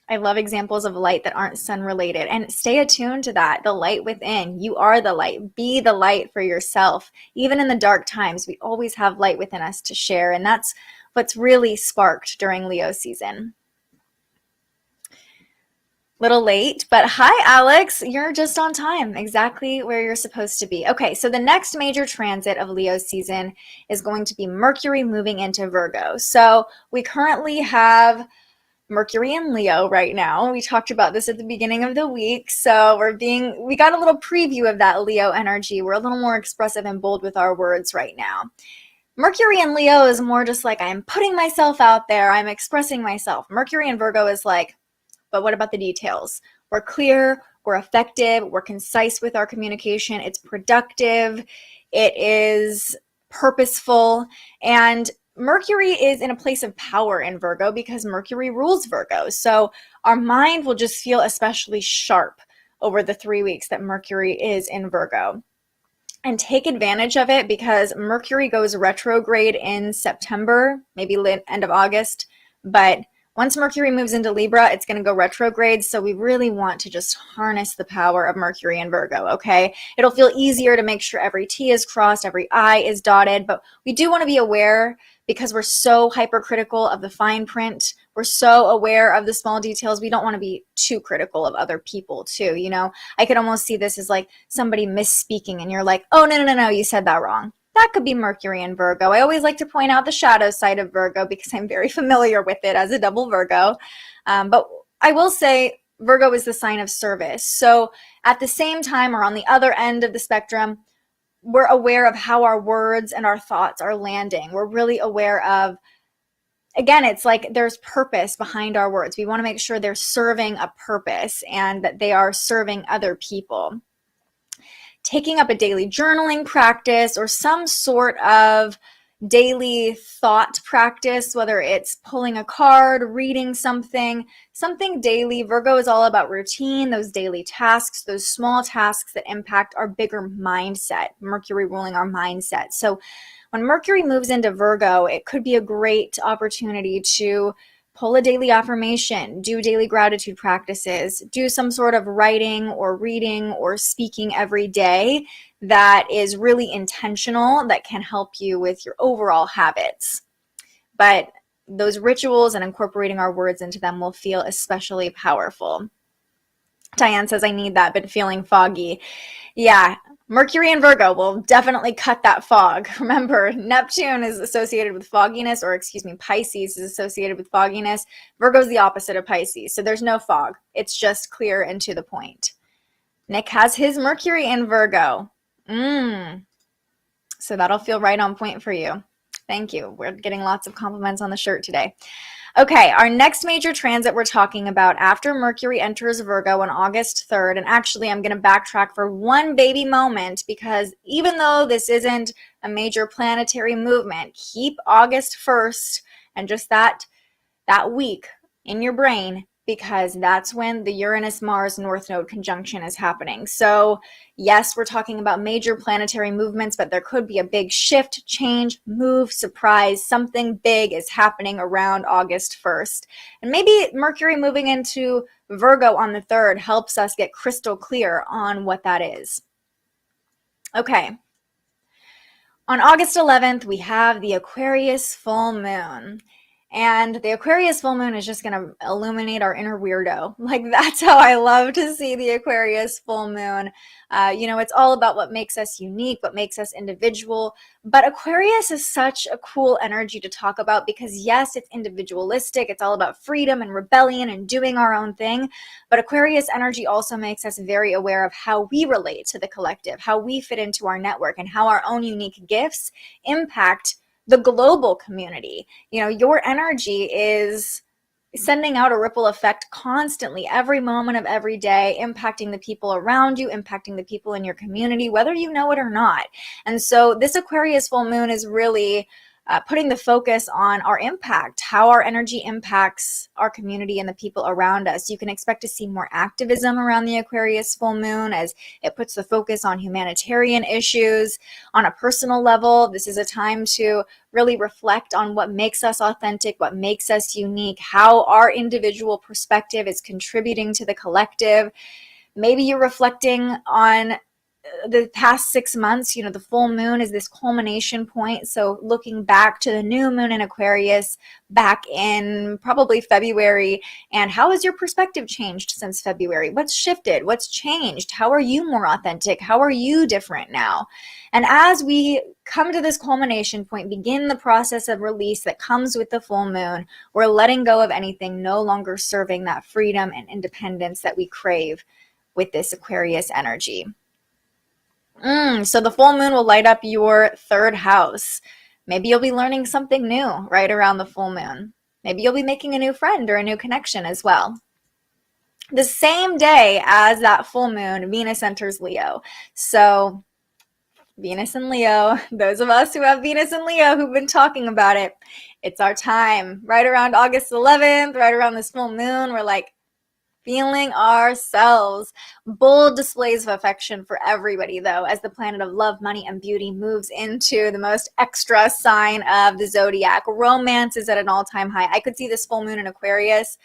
I love examples of light that aren't sun related, and stay attuned to that. The light within. You are the light. Be the light for yourself. Even in the dark times, we always have light within us to share. And that's what's really sparked during Leo season. Little late, but hi, Alex. You're just on time, exactly where you're supposed to be. Okay, so the next major transit of Leo season is going to be Mercury moving into Virgo. So we currently have Mercury in Leo right now. We talked about this at the beginning of the week. So we got a little preview of that Leo energy. We're a little more expressive and bold with our words right now. Mercury in Leo is more just like, I'm putting myself out there. I'm expressing myself. Mercury in Virgo is like, but what about the details? We're clear, we're effective, we're concise with our communication. It's productive. It is purposeful. And Mercury is in a place of power in Virgo because Mercury rules Virgo. So our mind will just feel especially sharp over the 3 weeks that Mercury is in Virgo. And take advantage of it because Mercury goes retrograde in September, maybe end of August. But once Mercury moves into Libra, it's going to go retrograde. So we really want to just harness the power of Mercury in Virgo, okay? It'll feel easier to make sure every T is crossed, every I is dotted. But we do want to be aware because we're so hypercritical of the fine print. We're so aware of the small details. We don't want to be too critical of other people too, you know? I could almost see this as like somebody misspeaking and you're like, oh, no, you said that wrong. That could be Mercury in Virgo. I always like to point out the shadow side of Virgo because I'm very familiar with it as a double Virgo. But I will say Virgo is the sign of service. So at the same time or on the other end of the spectrum, we're aware of how our words and our thoughts are landing. We're really aware of, again, it's like there's purpose behind our words. We want to make sure they're serving a purpose and that they are serving other people. Taking up a daily journaling practice or some sort of daily thought practice, whether it's pulling a card, reading something daily. Virgo is all about routine, those daily tasks, those small tasks that impact our bigger mindset, Mercury ruling our mindset. So when Mercury moves into Virgo, it could be a great opportunity to pull a daily affirmation, do daily gratitude practices, do some sort of writing or reading or speaking every day that is really intentional, that can help you with your overall habits. But those rituals and incorporating our words into them will feel especially powerful. Diane says, I need that, but feeling foggy. Yeah, Mercury and Virgo will definitely cut that fog. Remember, Neptune is associated with fogginess, or Pisces is associated with fogginess. Virgo is the opposite of Pisces, so there's no fog. It's just clear and to the point. Nick has his Mercury in Virgo. So that'll feel right on point for you. Thank you. We're getting lots of compliments on the shirt today. Okay, our next major transit we're talking about after Mercury enters Virgo on August 3rd, and actually I'm going to backtrack for one baby moment because even though this isn't a major planetary movement, keep August 1st and just that week in your brain because that's when the Uranus-Mars North Node conjunction is happening. So yes, we're talking about major planetary movements, but there could be a big shift, change, move, surprise. Something big is happening around August 1st. And maybe Mercury moving into Virgo on the 3rd helps us get crystal clear on what that is. Okay. On August 11th, we have the Aquarius full moon. And the Aquarius full moon is just going to illuminate our inner weirdo. Like, that's how I love to see the Aquarius full moon. It's all about what makes us unique, what makes us individual. But Aquarius is such a cool energy to talk about because, yes, it's individualistic. It's all about freedom and rebellion and doing our own thing. But Aquarius energy also makes us very aware of how we relate to the collective, how we fit into our network, and how our own unique gifts impact the global community. Your energy is sending out a ripple effect constantly, every moment of every day, impacting the people around you, impacting the people in your community, whether you know it or not. And so this Aquarius full moon is really putting the focus on our impact, how our energy impacts our community and the people around us. You can expect to see more activism around the Aquarius full moon as it puts the focus on humanitarian issues. On a personal level, this is a time to really reflect on what makes us authentic, what makes us unique, how our individual perspective is contributing to the collective. Maybe you're reflecting on the past 6 months, the full moon is this culmination point. So looking back to the new moon in Aquarius back in probably February, and how has your perspective changed since February? What's shifted? What's changed? How are you more authentic? How are you different now? And as we come to this culmination point, begin the process of release that comes with the full moon, we're letting go of anything no longer serving that freedom and independence that we crave with this Aquarius energy. So the full moon will light up your third house. Maybe you'll be learning something new right around the full moon. Maybe you'll be making a new friend or a new connection as well. The same day as that full moon, Venus enters Leo. So Venus and Leo, those of us who have Venus and Leo who've been talking about it, it's our time. Right around August 11th, right around this full moon, we're like, feeling ourselves. Bold displays of affection for everybody, though, as the planet of love, money, and beauty moves into the most extra sign of the zodiac. Romance is at an all-time high. I could see this full moon in Aquarius,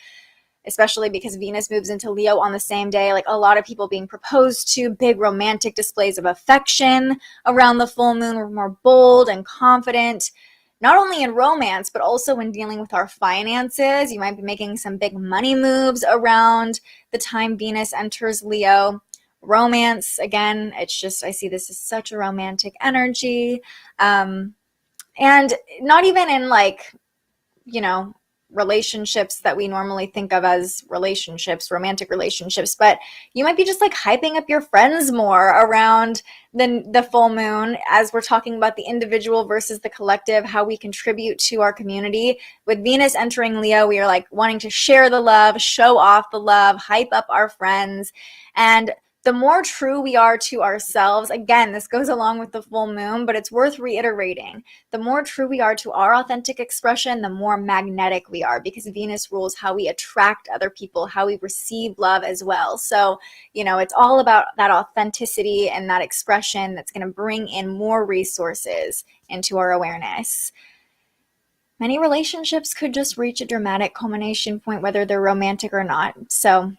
especially because Venus moves into Leo on the same day. Like a lot of people being proposed to, big romantic displays of affection around the full moon. We're more bold and confident, not only in romance, but also when dealing with our finances. You might be making some big money moves around the time Venus enters Leo. Romance, again, it's just, I see this as such a romantic energy. And not even in relationships that we normally think of as relationships, romantic relationships, but you might be just hyping up your friends more around the full moon as we're talking about the individual versus the collective, how we contribute to our community. With Venus entering Leo, we are wanting to share the love, show off the love, hype up our friends. And the more true we are to ourselves, again, this goes along with the full moon, but it's worth reiterating. The more true we are to our authentic expression, the more magnetic we are, because Venus rules how we attract other people, how we receive love as well. So, it's all about that authenticity and that expression that's going to bring in more resources into our awareness. Many relationships could just reach a dramatic culmination point, whether they're romantic or not. So,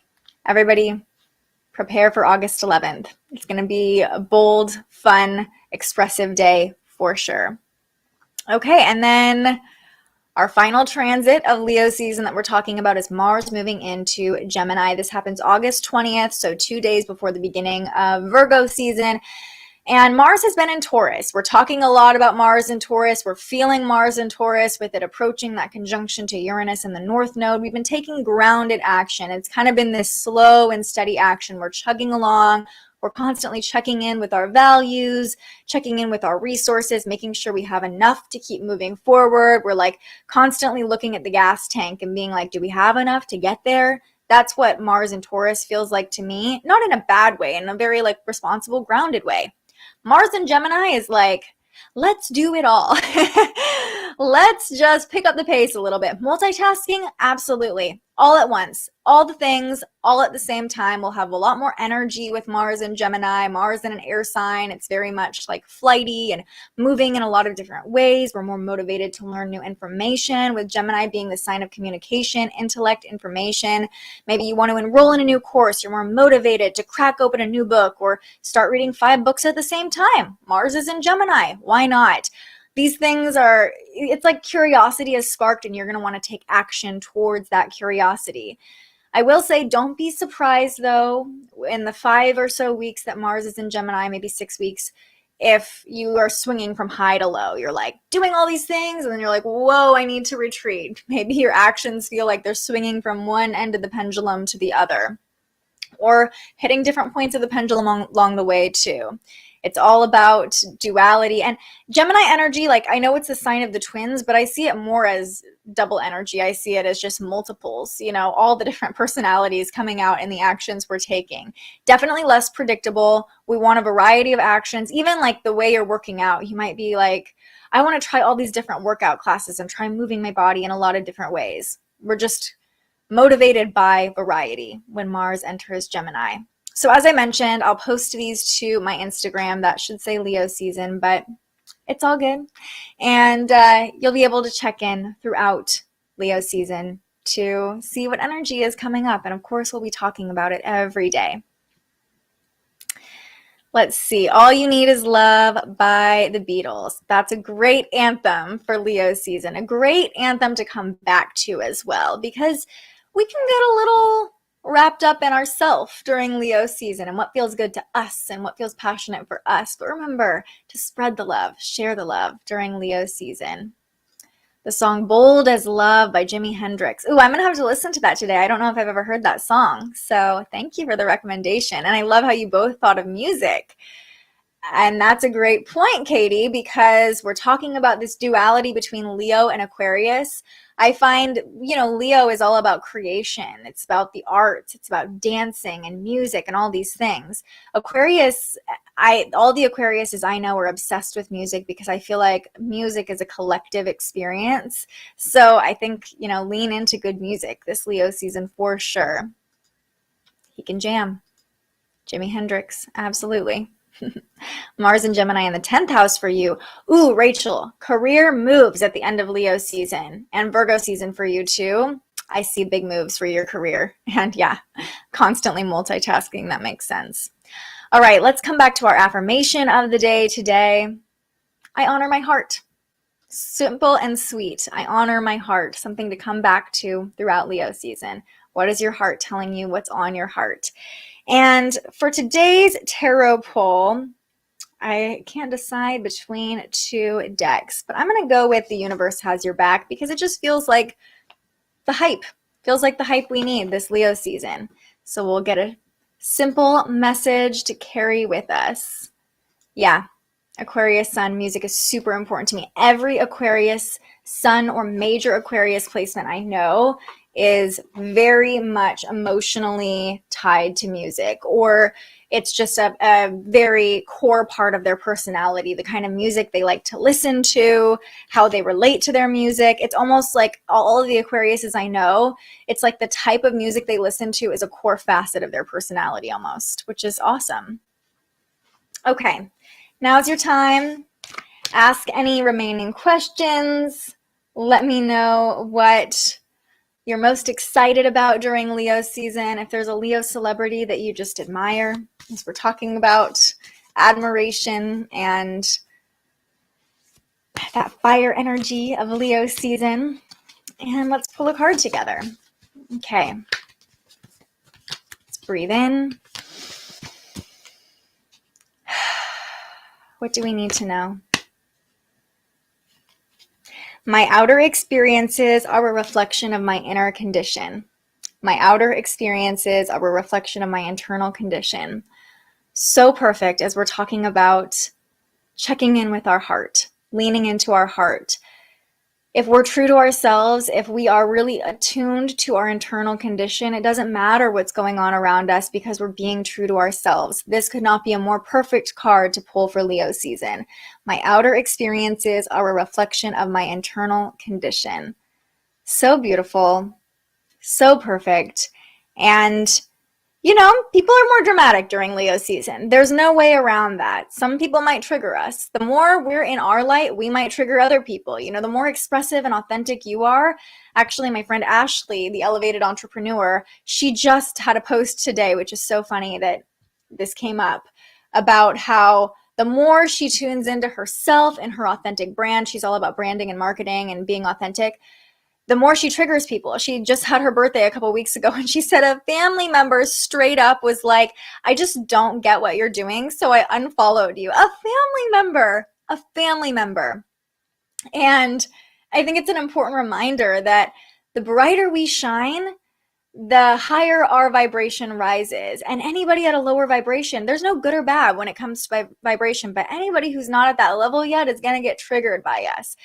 everybody, prepare for August 11th. It's going to be a bold, fun, expressive day for sure. Okay, and then our final transit of Leo season that we're talking about is Mars moving into Gemini. This happens August 20th, so 2 days before the beginning of Virgo season. And Mars has been in Taurus. We're talking a lot about Mars in Taurus. We're feeling Mars in Taurus with it approaching that conjunction to Uranus in the North Node. We've been taking grounded action. It's kind of been this slow and steady action. We're chugging along. We're constantly checking in with our values, checking in with our resources, making sure we have enough to keep moving forward. We're constantly looking at the gas tank and being do we have enough to get there? That's what Mars in Taurus feels like to me. Not in a bad way, in a very responsible, grounded way. Mars in Gemini is let's do it all. Let's just pick up the pace a little bit. Multitasking, absolutely. All at once. All the things, all at the same time. We'll have a lot more energy with Mars in Gemini. Mars in an air sign. It's very much flighty and moving in a lot of different ways. We're more motivated to learn new information, with Gemini being the sign of communication, intellect, information. Maybe you want to enroll in a new course. You're more motivated to crack open a new book or start reading 5 books at the same time. Mars is in Gemini. Why not? These things it's curiosity is sparked, and you're going to want to take action towards that curiosity. I will say, don't be surprised, though, in the 5 or so weeks that Mars is in Gemini, maybe 6 weeks, if you are swinging from high to low. You're doing all these things, and then you're whoa, I need to retreat. Maybe your actions feel like they're swinging from one end of the pendulum to the other, or hitting different points of the pendulum along the way, too. It's all about duality. And Gemini energy, I know it's a sign of the twins, but I see it more as double energy. I see it as just multiples, all the different personalities coming out in the actions we're taking. Definitely less predictable. We want a variety of actions. Even the way you're working out, you might be I want to try all these different workout classes and try moving my body in a lot of different ways. We're just motivated by variety when Mars enters Gemini. So as I mentioned, I'll post these to my Instagram. That should say Leo season, but it's all good. And you'll be able to check in throughout Leo season to see what energy is coming up. And of course, we'll be talking about it every day. Let's see. All You Need Is Love by the Beatles. That's a great anthem for Leo season. A great anthem to come back to as well, because we can get a little wrapped up in ourself during Leo season and what feels good to us and what feels passionate for us. But remember to spread the love, share the love during Leo season. The song Bold as Love by Jimi Hendrix. Ooh, I'm going to have to listen to that today. I don't know if I've ever heard that song. So thank you for the recommendation. And I love how you both thought of music. And that's a great point, Katie, because we're talking about this duality between Leo and Aquarius. I find, Leo is all about creation. It's about the arts. It's about dancing and music and all these things. Aquarius, all the Aquariuses I know are obsessed with music because I feel like music is a collective experience. So I think, lean into good music this Leo season for sure. He can jam. Jimi Hendrix, absolutely. Mars and Gemini in the 10th house for you. Ooh, Rachel, career moves at the end of Leo season and Virgo season for you too. I see big moves for your career. And yeah, constantly multitasking. That makes sense. All right, let's come back to our affirmation of the day today. I honor my heart. Simple and sweet. I honor my heart. Something to come back to throughout Leo season. What is your heart telling you? What's on your heart? And for today's tarot poll, I can't decide between two decks, but I'm going to go with The Universe Has Your Back because it just feels like the hype. Feels like the hype we need this Leo season. So we'll get a simple message to carry with us. Yeah, Aquarius Sun music is super important to me. Every Aquarius Sun or major Aquarius placement I know is very much emotionally tied to music, or it's just a very core part of their personality, the kind of music they like to listen to, how they relate to their music. It's almost like all of the Aquariuses I know, it's like the type of music they listen to is a core facet of their personality almost, which is awesome. Okay, now's your time. Ask any remaining questions. Let me know what you're most excited about during Leo season. If there's a Leo celebrity that you just admire, as we're talking about admiration and that fire energy of Leo season. And let's pull a card together. Okay. Let's breathe in. What do we need to know? My outer experiences are a reflection of my inner condition. My outer experiences are a reflection of my internal condition. So perfect as we're talking about checking in with our heart, leaning into our heart. If we're true to ourselves, if we are really attuned to our internal condition, it doesn't matter what's going on around us because we're being true to ourselves. This could not be a more perfect card to pull for Leo season. My outer experiences are a reflection of my internal condition. So beautiful, so perfect. And people are more dramatic during Leo season. There's no way around that. Some people might trigger us. The more we're in our light, we might trigger other people. The more expressive and authentic you are. Actually, my friend Ashley, the elevated entrepreneur, she just had a post today, which is so funny that this came up, about how the more she tunes into herself and her authentic brand, she's all about branding and marketing and being authentic, the more she triggers people. She just had her birthday a couple weeks ago and she said a family member straight up was like, I just don't get what you're doing, so I unfollowed you. A family member. And I think it's an important reminder that the brighter we shine, the higher our vibration rises. And anybody at a lower vibration, there's no good or bad when it comes to vibration, but anybody who's not at that level yet is going to get triggered by us.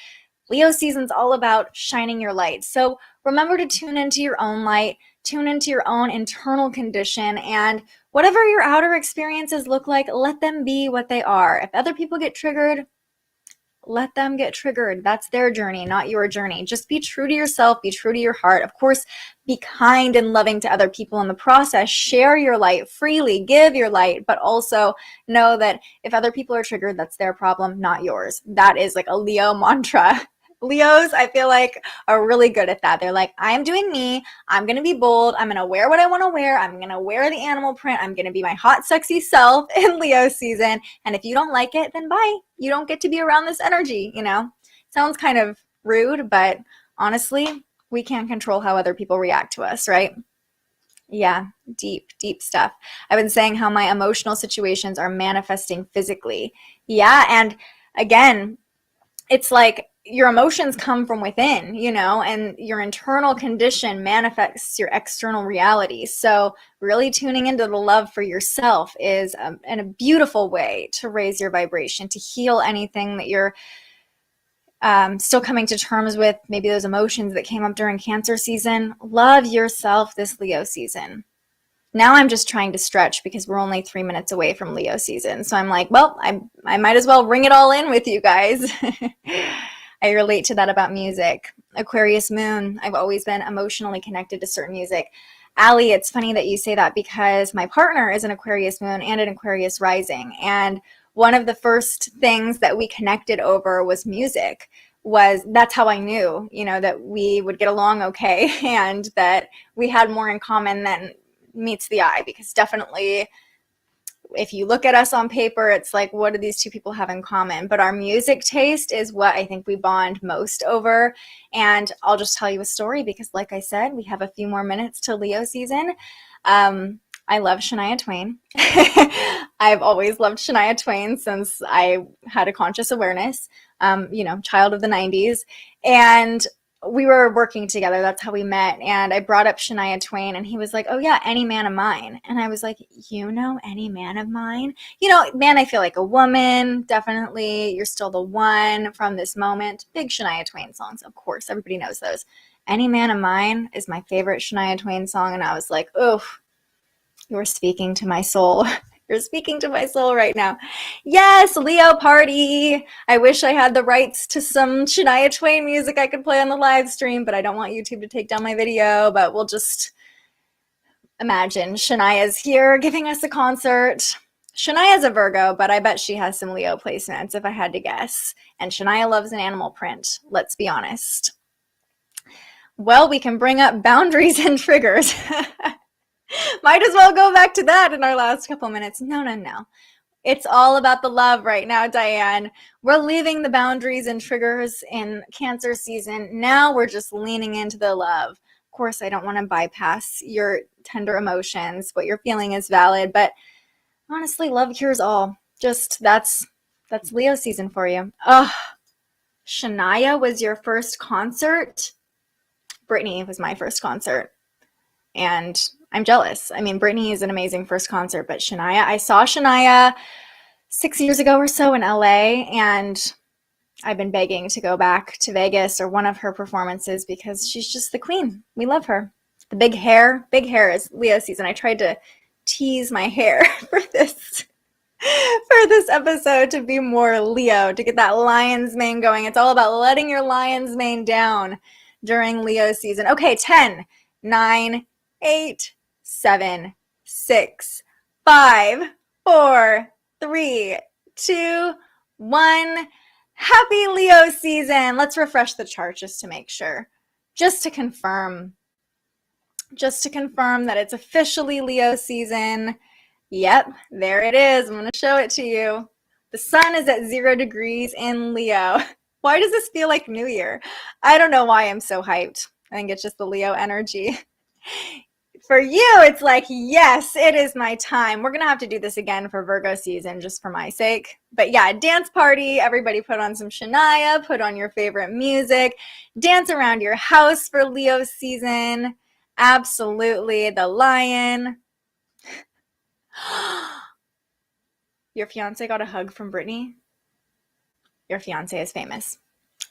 Leo season's all about shining your light. So remember to tune into your own light, tune into your own internal condition, and whatever your outer experiences look like, let them be what they are. If other people get triggered, let them get triggered. That's their journey, not your journey. Just be true to yourself, be true to your heart. Of course, be kind and loving to other people in the process. Share your light freely, give your light, but also know that if other people are triggered, that's their problem, not yours. That is like a Leo mantra Leos, I feel like, are really good at that. They're like, I am doing me. I'm going to be bold. I'm going to wear what I want to wear. I'm going to wear the animal print. I'm going to be my hot, sexy self in Leo season. And if you don't like it, then bye. You don't get to be around this energy, you know? Sounds kind of rude, but honestly, we can't control how other people react to us, right? Yeah, deep, deep stuff. I've been saying how my emotional situations are manifesting physically. Yeah, and again, it's like your emotions come from within, you know, and your internal condition manifests your external reality. So really tuning into the love for yourself is a beautiful way to raise your vibration, to heal anything that you're still coming to terms with, maybe those emotions that came up during Cancer season. Love yourself this Leo season. Now I'm just trying to stretch because we're only 3 minutes away from Leo season. So I'm like, well, I might as well ring it all in with you guys. I relate to that about music. Aquarius moon, I've always been emotionally connected to certain music. Allie, it's funny that you say that because my partner is an Aquarius moon and an Aquarius rising. And one of the first things that we connected over was music. That's how I knew, you know, that we would get along okay and that we had more in common than meets the eye, because definitely if you look at us on paper, it's like, what do these two people have in common? But our music taste is what I think we bond most over. And I'll just tell you a story because, like I said, we have a few more minutes to Leo season. I love Shania Twain. I've always loved Shania Twain since I had a conscious awareness, you know, child of the 90s. And we were working together. That's how we met. And I brought up Shania Twain and he was like, oh yeah, Any Man of Mine. And I was like, you know, Any Man of Mine? You know, man, I feel like a woman. Definitely. You're still the one from this moment. Big Shania Twain songs. Of course, everybody knows those. Any Man of Mine is my favorite Shania Twain song. And I was like, oh, you're speaking to my soul. You're speaking to my soul right now. Yes, Leo party. I wish I had the rights to some Shania Twain music I could play on the live stream, but I don't want YouTube to take down my video. But we'll just imagine Shania's here giving us a concert. Shania's a Virgo, but I bet she has some Leo placements if I had to guess. And Shania loves an animal print. Let's be honest. Well, we can bring up boundaries and triggers. Might as well go back to that in our last couple minutes. No. It's all about the love right now, Diane. We're leaving the boundaries and triggers in Cancer season. Now we're just leaning into the love. Of course, I don't want to bypass your tender emotions. What you're feeling is valid, but honestly, love cures all. Just that's Leo season for you. Oh, Shania was your first concert. Britney was my first concert. And I'm jealous. I mean, Britney is an amazing first concert, but Shania, I saw Shania 6 years ago or so in LA, and I've been begging to go back to Vegas or one of her performances because she's just the queen. We love her. The big hair is Leo season. I tried to tease my hair for this episode to be more Leo, to get that lion's mane going. It's all about letting your lion's mane down during Leo season. Okay, 10, 9, 8, 7, 6, 5, 4, 3, 2, 1. Happy Leo season. Let's refresh the chart just to make sure. Just to confirm that it's officially Leo season. Yep, there it is. I'm going to show it to you. The sun is at 0 degrees in Leo. Why does this feel like New Year? I don't know why I'm so hyped. I think it's just the Leo energy. For you, it's like, yes, it is my time. We're going to have to do this again for Virgo season, just for my sake. But yeah, dance party. Everybody put on some Shania, put on your favorite music, dance around your house for Leo season. Absolutely. The lion. Your fiance got a hug from Britney? Your fiance is famous.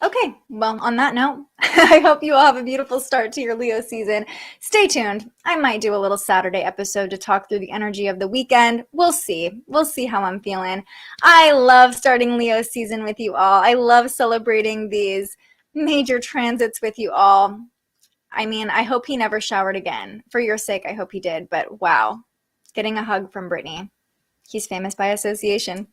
Okay, well, on that note, I hope you all have a beautiful start to your Leo season. Stay tuned. I might do a little Saturday episode to talk through the energy of the weekend. We'll see. We'll see how I'm feeling. I love starting Leo season with you all. I love celebrating these major transits with you all. I mean, I hope he never showered again. For your sake, I hope he did. But wow, getting a hug from Britney. He's famous by association.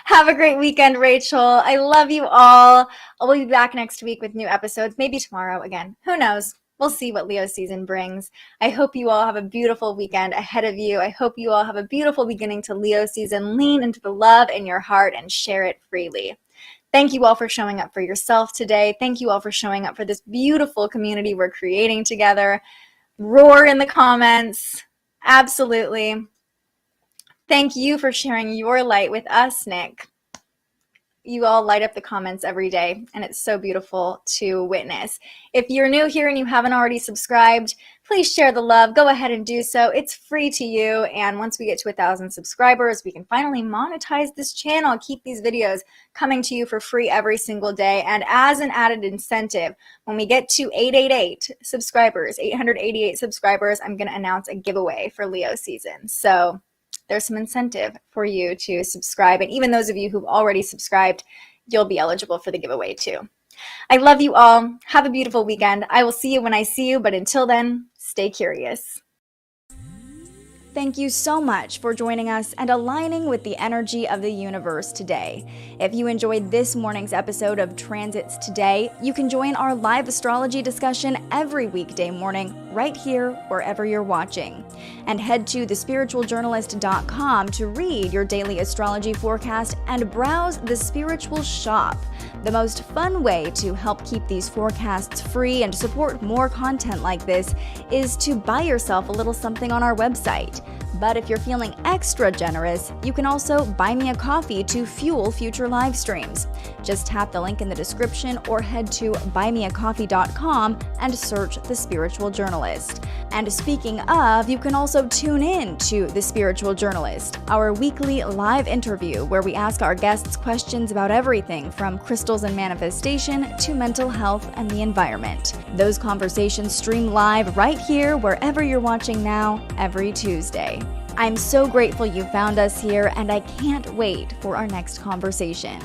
Have a great weekend, Rachel. I love you all. We'll be back next week with new episodes, maybe tomorrow again. Who knows? We'll see what Leo season brings. I hope you all have a beautiful weekend ahead of you. I hope you all have a beautiful beginning to Leo season. Lean into the love in your heart and share it freely. Thank you all for showing up for yourself today. Thank you all for showing up for this beautiful community we're creating together. Roar in the comments. Absolutely. Thank you for sharing your light with us, Nick. You all light up the comments every day, and it's so beautiful to witness. If you're new here and you haven't already subscribed, please share the love. Go ahead and do so. It's free to you, and once we get to 1,000 subscribers, we can finally monetize this channel, keep these videos coming to you for free every single day. And as an added incentive, when we get to 888 subscribers, 888 subscribers, I'm going to announce a giveaway for Leo season. So there's some incentive for you to subscribe. And even those of you who've already subscribed, you'll be eligible for the giveaway too. I love you all. Have a beautiful weekend. I will see you when I see you, but until then, stay curious. Thank you so much for joining us and aligning with the energy of the universe today. If you enjoyed this morning's episode of Transits Today, you can join our live astrology discussion every weekday morning right here wherever you're watching. And head to thespiritualjournalist.com to read your daily astrology forecast and browse the Spiritual Shop. The most fun way to help keep these forecasts free and support more content like this is to buy yourself a little something on our website. But if you're feeling extra generous, you can also buy me a coffee to fuel future live streams. Just tap the link in the description or head to buymeacoffee.com and search The Spiritual Journalist. And speaking of, you can also tune in to The Spiritual Journalist, our weekly live interview where we ask our guests questions about everything from crystals and manifestation to mental health and the environment. Those conversations stream live right here wherever you're watching now every Tuesday. I'm so grateful you found us here, and I can't wait for our next conversation.